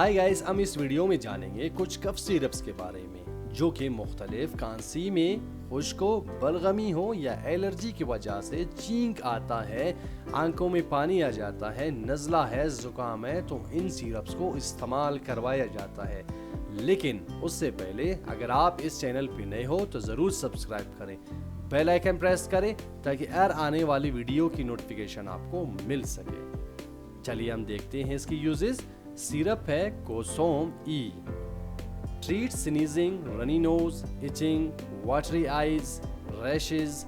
Hi guys, हम इस video में जानेंगे कुछ कफ सिरप्स के बारे में जो कि मुख्तलिफ खांसी में, खुश्क हो, बलगमी हो या एलर्जी की वजह से छींक आता है, आंखों में पानी आ जाता है, नज़ला है, जुकाम है, तो इन सिरप्स को इस्तेमाल करवाया जाता है। लेकिन उससे पहले अगर आप इस चैनल पे नए हो तो ज़रूर सब्सक्राइब करें, बेल आइकन प्रेस करें ताकि हर आने वाली वीडियो की नोटिफिकेशन आपको मिल सके। चलिए हम देखते हैं इसकी यूजेस। सिरप है कोसोम ई, treat sneezing, runny nose, itching, watery eyes, rashes,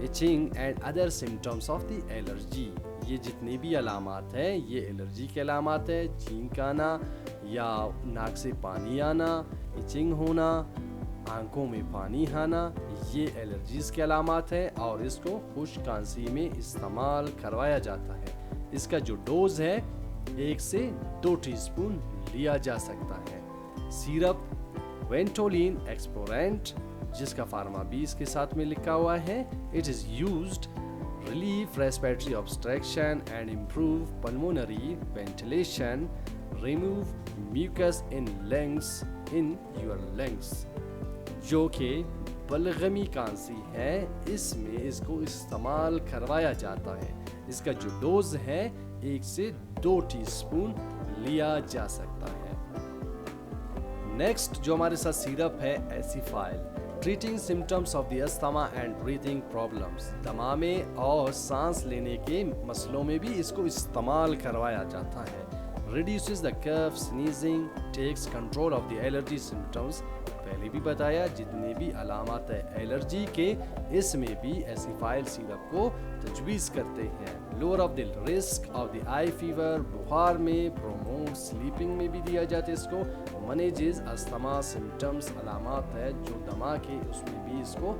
itching and other symptoms of the allergy. ये जितनी भी अलामात हैं ये एलर्जी के अलामात है। छींक आना या नाक से पानी आना, इचिंग होना, आंखों में पानी आना, ये एलर्जीज के अलामात हैं और इसको खुश्क खांसी में इस्तेमाल करवाया जाता है। इसका जो डोज है 1 से 2 टीस्पून लिया जा सकता है। सिरप वेंटोलिन एक्सपोरेंट, जिसका फार्मा बी इसके साथ में लिखा हुआ है। It is used relieve respiratory obstruction and improve pulmonary ventilation, remove mucus in lungs in your lungs। जो कि बलगमी खांसी है इसमें इसको इस्तेमाल करवाया जाता है। इसका जो डोज है 1 से 2 टीस्पून लिया जा सकता है। नेक्स्ट जो हमारे साथ सिरप है एसिफाइल, treating symptoms of the asthma and breathing problems. दमा में और सांस लेने के मसलों में भी इसको इस्तेमाल करवाया जाता है। Reduces the cough, sneezing, takes control of the allergy symptoms. पहले भी बताया जितने भी अलामत है एलर्जी के, इसमें भी एसिफाइल सिरप को तजवीज़ करते हैं। Lower of the risk of the I fever, बुखार में, प्रोमोट स्लीपिंग में भी दिया जाता है इसको। मैनेजेस अस्थमा सिम्टम्स, अलामत है जो दमा के, उसमें भी इसको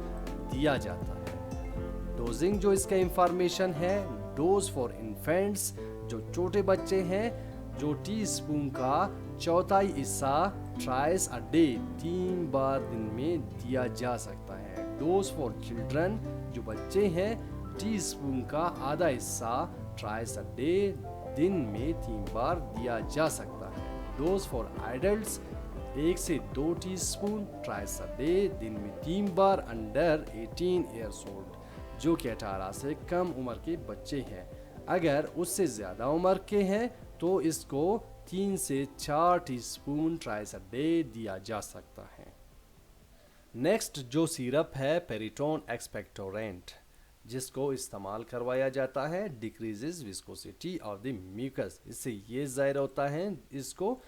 दिया जाता है। डोजिंग जो इसका इंफॉर्मेशन है, डोज फॉर इन्फेंट्स, जो छोटे बच्चे हैं, जो टीस्पून का चौथाई हिस्सा ट्राइस अ डे, 3 बार दिन में दिया जा सकता है। डोज फॉर चिल्ड्रन, जो बच्चे हैं, टीस्पून का आधा हिस्सा ट्राइस अ डे, दिन में 3 बार दिया जा सकता है। डोज फॉर एडल्ट्स 1 से 2 टीस्पून ट्राइस अ डे, दिन में 3 बार, अंडर 18 ईयर्स ओल्ड, जो कि 18 से कम उम्र के बच्चे हैं। अगर उससे ज़्यादा उम्र के हैं तो इसको 3 से 4 टीस्पून ट्राइस अ डे दिया जा सकता है। नेक्स्ट जो सिरप है पेरिटोन एक्सपेक्टोरेंट, जिसको इस्तेमाल करवाया जाता है decreases viscosity of the mucus. इससे ये ज़ाहिर होता है इसको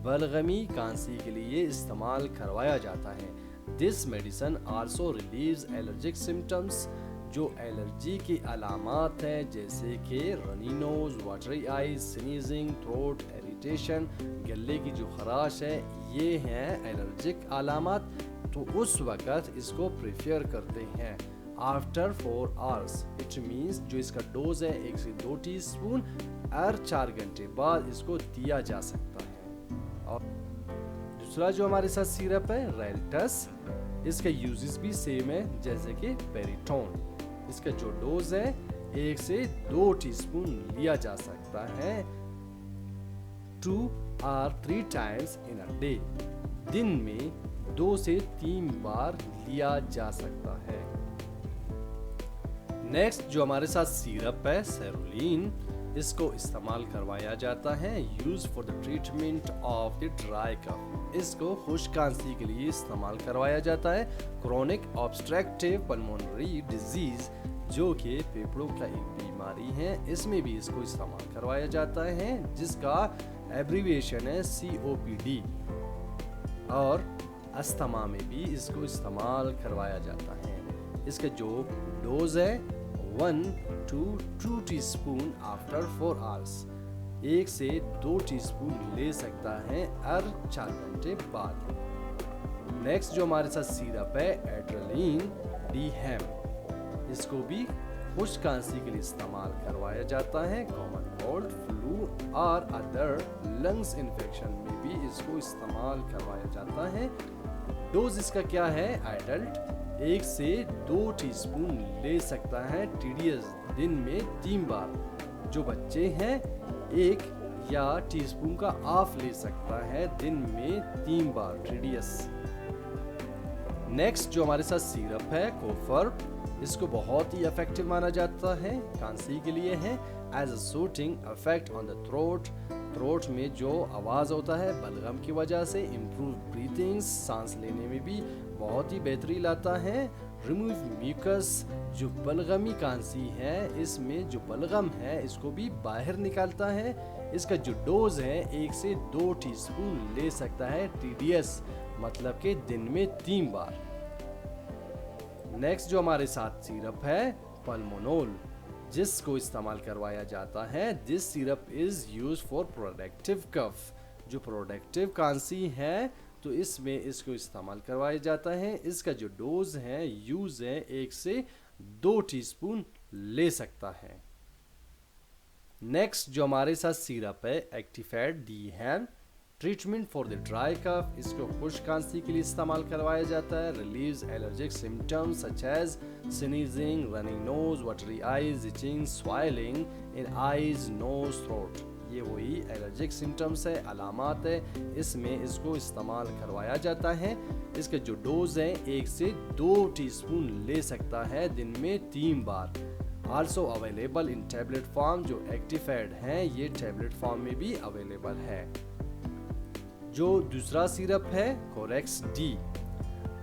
बलगमी खांसी के लिए इस्तेमाल करवाया जाता है। This medicine also relieves allergic symptoms, जो एलर्जी की अलामात हैं जैसे कि runny nose, watery eyes, sneezing, throat irritation, गले की जो खराश है, ये हैं एलर्जिक अलामात। तो उस वक़्त इसको प्रेफर करते हैं आफ्टर 4 आवर्स। इट मीन्स जो इसका डोज है 1 से 2 टीस्पून हर 4 घंटे बाद इसको दिया जा सकता है। और दूसरा जो हमारे साथ सिरप है रेल्टस, इसका यूजेस भी सेम है जैसे कि पेरिटोन। इसका जो डोज है 1 से 2 टीस्पून लिया जा सकता है 2 or 3 times in a day, दिन में 2 से 3 बार लिया जा सकता है। नेक्स्ट जो हमारे साथ सिरप है सेरुलिन, इसको इस्तेमाल करवाया जाता है use for the treatment of the dry cough. इसको खुश्क खांसी के लिए इस्तेमाल करवाया जाता है। क्रोनिक ऑब्स्ट्रक्टिव पल्मोनरी डिजीज, जो कि फेफड़ों का एक बीमारी है, इसमें भी इसको इस्तेमाल करवाया जाता है, जिसका एब्रीविएशन है COPD। और अस्थमा में भी इसको इस्तेमाल करवाया जाता है। इसका जो डोज है 1 to 2 टीस्पून आफ्टर 4 आवर्स, 1 से 2 टीस्पून ले सकता है हर 4 घंटे बाद। नेक्स्ट जो हमारे साथ सिरप है एड्रेलिन डीहेम, इसको भी खुश्क खांसी के लिए इस्तेमाल करवाया जाता है। कॉमन कोल्ड, फ्लू और अदर लंग्स इन्फेक्शन में भी इसको इस्तेमाल करवाया जाता है। डोज इसका क्या है, एडल्ट 1 से 2 टीस्पून ले सकता है TDS, दिन में 3 बार। जो बच्चे हैं 1 या टीस्पून का हाफ ले सकता है दिन में 3 बार TDS। नेक्स्ट जो हमारे साथ सिरप है कोफर, इसको बहुत ही इफेक्टिव माना जाता है, खांसी के लिए है as a soothing effect on the throat में जो आवाज़ होता है बलगम की वजह से इम्प्रूव ब्रीथिंग, सांस लेने में भी बहुत ही बेहतरी लाता है। रिमूव म्यूकस, जो बलगमी खांसी है इसमें जो बलगम है इसको भी बाहर निकालता है। इसका जो डोज है 1 से 2 टीस्पून ले सकता है TDS, मतलब कि दिन में 3 बार। नेक्स्ट जो हमारे साथ सिरप है पल्मोनोल, जिसको इस्तेमाल करवाया जाता है। This syrup is use for productive cough, जो प्रोडक्टिव खांसी है तो इसमें इसको इस्तेमाल करवाया जाता है। इसका जो डोज है यूज है 1 से 2 टीस्पून ले सकता है। नेक्स्ट जो हमारे साथ सिरप है Actifed D-HAN, treatment for the dry cough, इसको खुश्क खांसी के लिए इस्तेमाल करवाया जाता है। Relieves allergic symptoms such as sneezing, running nose, watery eyes, itching, swelling in eyes, nose, throat. ये वही एलर्जिक सिम्टम्स है, अलामात है, इसमें इसको इस्तेमाल करवाया जाता है। इसका जो डोज है 1 से 2 टीस्पून ले सकता है दिन में 3 बार। Also available in tablet form, जो एक्टिफेड है ये टैबलेट फॉर्म में भी अवेलेबल है। जो दूसरा सिरप है Corex D,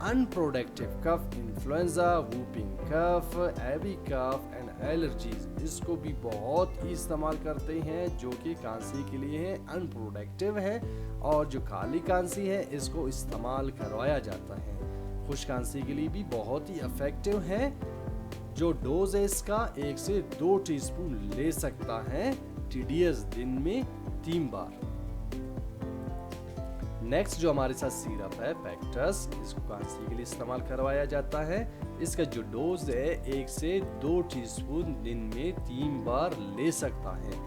unproductive cough, influenza, whooping cough, एबी कफ एंड एलर्जीज, इसको भी बहुत ही इस्तेमाल करते हैं, जो कि खांसी के लिए है, अनप्रोडक्टिव है। और जो खाली खांसी है इसको इस्तेमाल करवाया जाता है। खुश्क खांसी के लिए भी बहुत ही इफेक्टिव है। जो डोज है इसका 1 से 2 टीस्पून ले सकता है TDS, दिन में 3 बार। नेक्स्ट जो हमारे साथ सिरप है पैक्टस, इसको खांसी के लिए इस्तेमाल करवाया जाता है। इसका जो डोज है 1 से 2 टीस्पून दिन में 3 बार ले सकता है।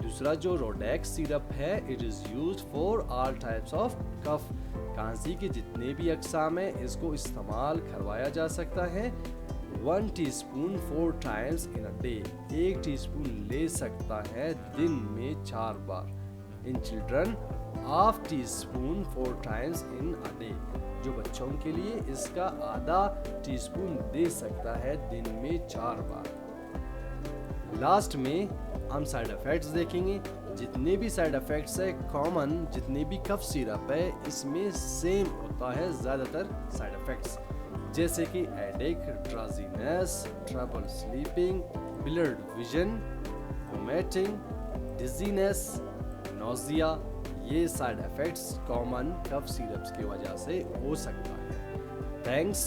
दूसरा जो रोडेक्स सिरप है it is used for all types of cough, खांसी के जितने भी अकसाम है इसको इस्तेमाल करवाया जा सकता है। 1 teaspoon 4 times in a day, 1 teaspoon ले सकता है दिन में 4 बार। In children half teaspoon 4 times in a day, जो बच्चों के लिए इसका आधा टीस्पून दे सकता है दिन में 4 बार। लास्ट में हम साइड इफेक्ट्स देखेंगे। जितने भी साइड इफेक्ट्स है कॉमन, जितने भी कफ सिरप है इसमें सेम होता है ज़्यादातर साइड इफेक्ट्स, जैसे कि headache, drowsiness, trouble sleeping, blurred vision, vomiting, dizziness, nausea. ये side effects common cough syrups की वजह से हो सकता है। थैंक्स।